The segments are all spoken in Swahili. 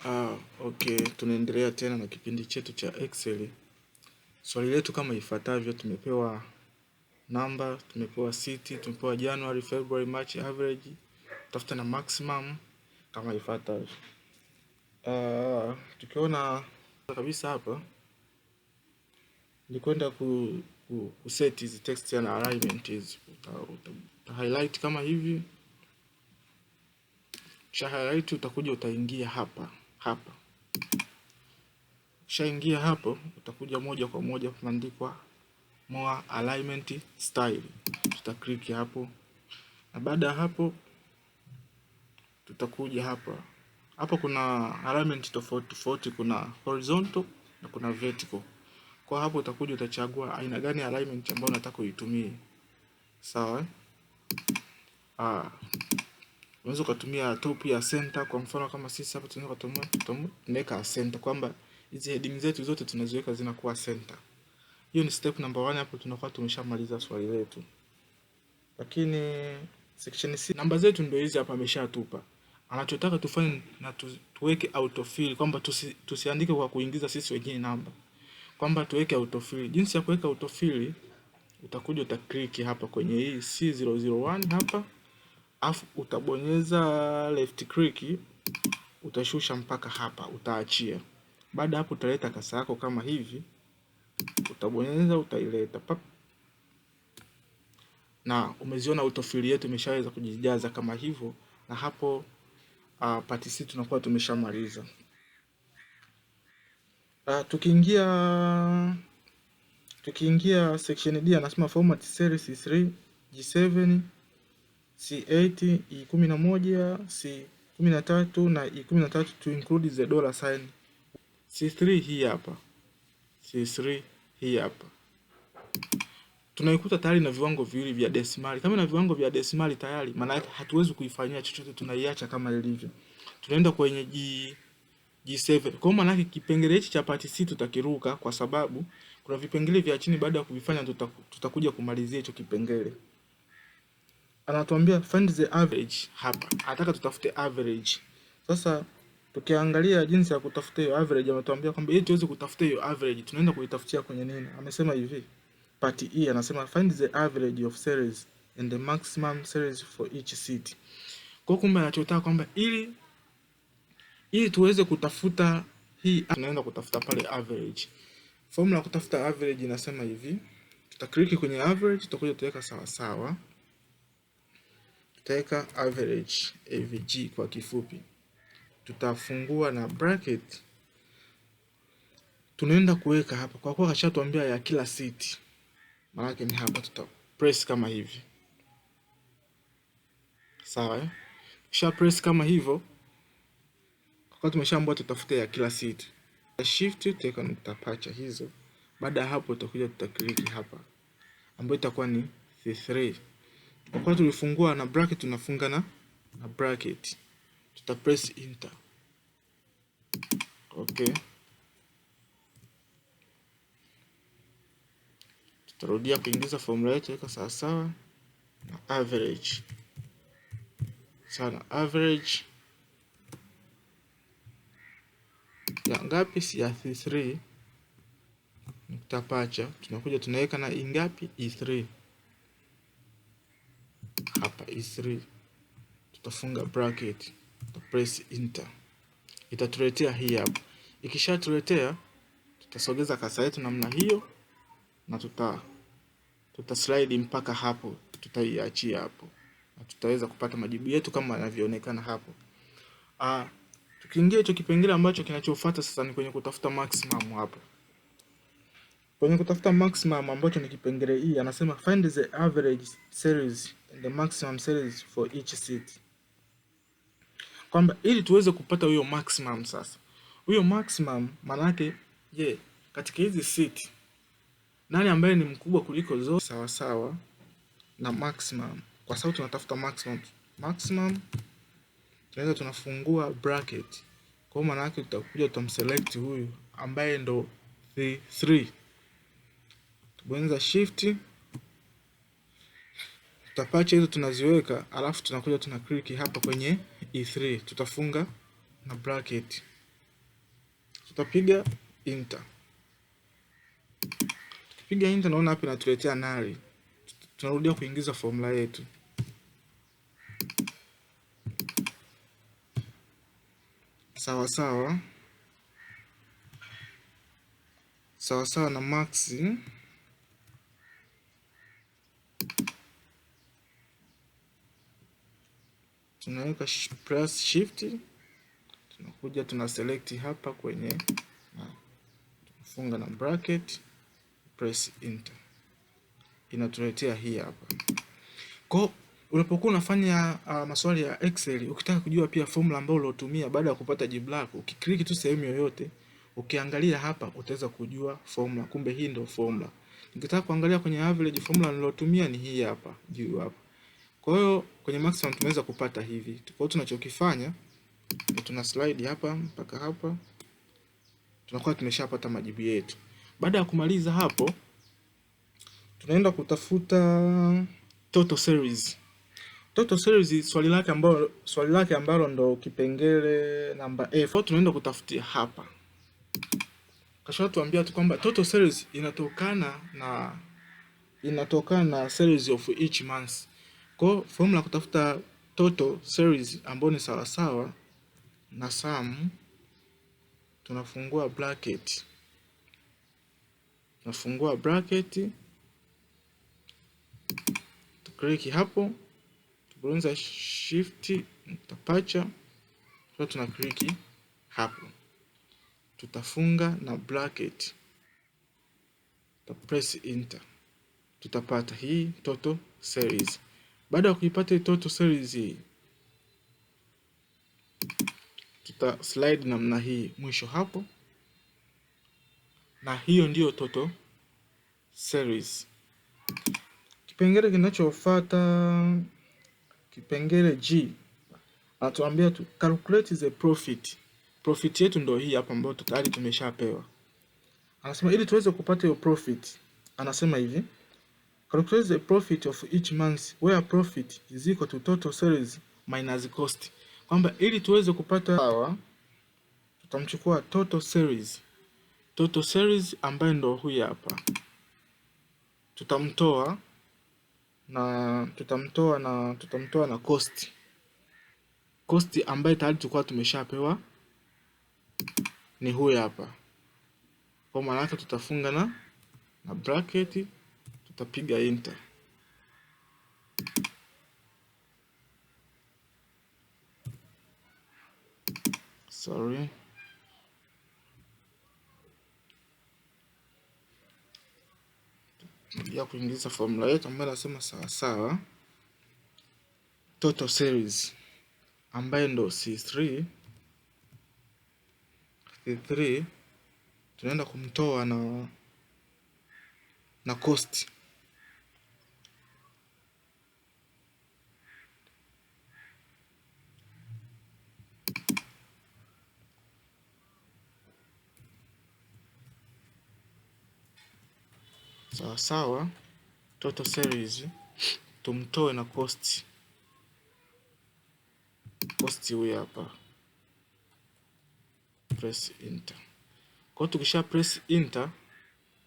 Okay, tunaendelea tena na kipindi chetu cha Excel. Swali letu kama ifuatavyo, tumepewa namba, tumepewa city, tumepewa January, February, March average. Tafuta na maximum kama ifuatavyo. Tukiona kabisa hapa ni kwenda ku set hizi text na alignment hizi. Uta highlight kama hivi. Kisha highlight utakuja utaingia hapa. Ukishaingia hapo utakuja moja kwa moja kuandikwa more alignment style. Tuta click hapo. Na baada ya hapo tutakuja hapa. Hapa kuna alignment tofauti tofauti, kuna horizontal na kuna vertical. Kwa hapo utakuja utachagua aina gani ya alignment ambayo unataka uitumie. Sawa? Unaweza kutumia top ya center, kwa mfano kama sisi hapa tunaweka center kwamba hizi heading zetu zote tunaziweka zinakuwa center. Hiyo ni step number 1. Hapo tunakuwa tumeshamaliza swali letu. Lakini section C namba zetu ndio hizi hapa ameshatupa. Anachotaka tufanye na tuweke autofill, kwamba tusiandike kwa kuingiza sisi wenyewe namba. Kwamba tuweke autofill. Jinsi ya kuweka autofill, utakuja utaklik hapa kwenye hii C001 hapa. Afu utabonyeza left click, utashusha mpaka hapa, utaachia. Baada hapo utaleta kasa yako kama hivi. Utabonyeza utaileta pap. Na umeziona autofill yetu imeshaweza kujijaza kama hivyo, na hapo part C tunakuwa tumeshamaliza. Tukiingia section D anasema format cell C3, G7, C8, E11, C13 na E13 to include the dollar sign. C3 hii hapa. C3 hii hapa. Tunaikuta tayari na viwango viwili vya desimali. Kama na viwango vya desimali tayari, maana yake hatuwezi kuifanyia chochote, tunaiacha kama ilivyo. Tunaenda kwenye G7. Kwa maana yake kipengele hichi cha part C tutakiruka, kwa sababu kuna vipengele vya chini baada ya kuvifanya tutakuja kumalizia hicho kipengele. Anatuambia find the average hapa. Anataka tutafute average. Sasa tukiangalia jinsi ya kutafuta hiyo average, ametuambia kwamba ili tuweze kutafuta hiyo average tunaenda kuitafutia kwenye nini? Amesema hivi. Part E anasema find the average of series and the maximum series for each city. Kwa kumbe anachotaka kwamba ili tuweze kutafuta hii, tunaenda kutafuta pale average. Formula kutafuta average inasema hivi. Tutaklik kwenye average, tutakuja tutaweka sawa sawa. Tutaweka average AVG kwa kifupi. Tutafungua na bracket. Tunaenda kuweka hapa kwa kuwa kashatuambia ya kila city. Maana yake ni hapa tuta press kama hivi. Sawa? Kisha press kama hivyo. Kwa tumeshaambiwa tutafute ya kila city. Shift tutaweka nukta pacha hizo. Baada ya hapo tutakuja tutaklik hapa, ambayo itakuwa ni C3. Kwa kuwa tulifungua na bracket, tunafunga na bracket. Tuta press enter. Okay. Tutarudia kuingiza formula yetu iko sawa sawa na average. Sana average ya ngapi? Si ya C3 nukta pacha. Tunakuja tunaweka na ingapi? E3. Hapa E3. Tutafunga bracket. Tuta press enter. Itatuletea hii hapa. Ikishatuletea tutasogeza kasa yetu namna hiyo na tuta slide mpaka hapo, tutaiachia hapo. Na tutaweza kupata majibu yetu kama yanavyoonekana hapo. Tukiingia hicho kipengele ambacho kinachofuata sasa ni kwenye kutafuta maximum hapo. Kwenye kutafuta maximum ambacho ni kipengele hii, anasema find the average series and the maximum series for each city. Kwamba ili tuweze kupata huyo maximum sasa. Huyo maximum maana yake katika hizi city nani ambaye ni mkubwa kuliko zote sawa sawa na maximum. Kwa sababu tunatafuta maximum tunaweza tunafungua bracket. Kwa maana yake tutakuja tutamselect huyu ambaye ndo C3. Tubonyeza shift, tutapacha hizo tunaziweka, alafu tunakuja tuna click hapa kwenye E3, tutafunga na bracket. tutapiga enter. Tukipiga enter, naona hapa inatuletea null. Tunarudia kuingiza formula yetu. Sawa sawa na max, tunaweka press shift, tunakuja tuna select hapa kwenye tunafunga na bracket, press enter, inatuletea hii hapa. Kwa unapokuwa unafanya maswali ya Excel, ukitaka kujua pia formula ambayo ulotumia baada ya kupata jibu lako, ukiklik tu sehemu yoyote, ukiangalia hapa utaweza kujua formula, kumbe hii ndio formula. Nikitaka kuangalia kwenye average, formula nilotumia ni hii hapa juu hapa. Kwa hiyo kwenye maximum tunaweza kupata hivi. Kwa hiyo tunachokifanya ni tuna slide hapa mpaka hapa, tunakuwa tumeshapata majibu yetu. Baada ya kumaliza hapo, tunaenda kutafuta total series. Total series swali lake ambalo ndo kipengele namba F. Tunaenda kutafutia hapa. Kasha tuambia tu kwamba total series inatokana na series of each month. Kwa formula kutafuta total series ambayo ni sawa na sum, tunafungua bracket. Click hapo, tubonyeza shift, tutapacha, tuna click hapo, tutafunga na bracket, press enter, tutapata hii total series. Baada ya kuipata total series hii, tuta slide namna hii mwisho hapo, na hiyo ndiyo total series. Kipengele kinachofuata, kipengele G, anatuambia tu calculate the profit. Profit yetu ndio hii hapa ambayo tayari tumeshapewa. Anasema ili tuweze kupata hiyo profit, anasema hivi, calculate the profit of each month where profit is equal to total sales minus cost. Kwamba ili tuweze kupata hawa, tutamchukua total sales ambayo ndio huyu hapa, tutamtoa na cost ambayo tayari tulikuwa tumeshapewa ni huyu hapa. Kwa maana yake tutafunga na bracket, tutapiga enter. Ya kuingiza formula yetu ambayo nasema sawa total series ambayo ndo C3, tunaenda kumtoa na cost. Sawa total series tumtoe na cost huyu hapa, press enter. Kwa tukisha press enter,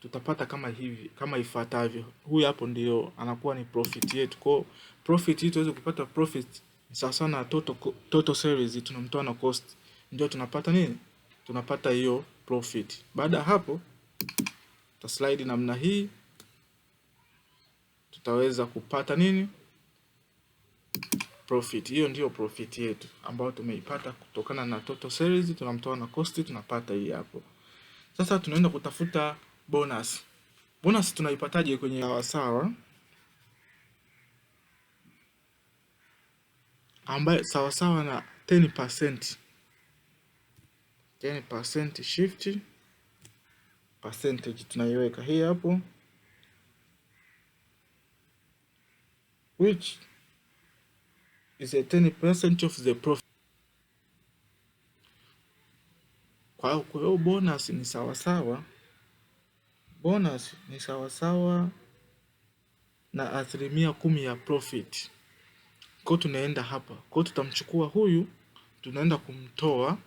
tutapata kama hivi, kama ifuatavyo. Huyu hapo ndio anakuwa ni profit yetu. Kwa profit hii tuweze kupata profit sawa na total series, tunamtoa na cost, ndio tunapata nini? Tunapata hiyo profit. Baada ya hapo slide namna hii, tutaweza kupata nini? Profit. Hiyo ndio profit yetu ambayo tumeipata kutokana na total series, tunamtoa na cost, tunapata hii hapo. Sasa tunaenda kutafuta bonus. Bonus tunaipataje kwenye sawa ambayo sawa na 10%. 10% shift percentage tunaiweka hii hapo, which is a 10% of the profit. Kwa hiyo bonus ni sawasawa na 10% ya profit. Kwa tunaenda hapa, kwa tutamchukua huyu, tunaenda kumtoa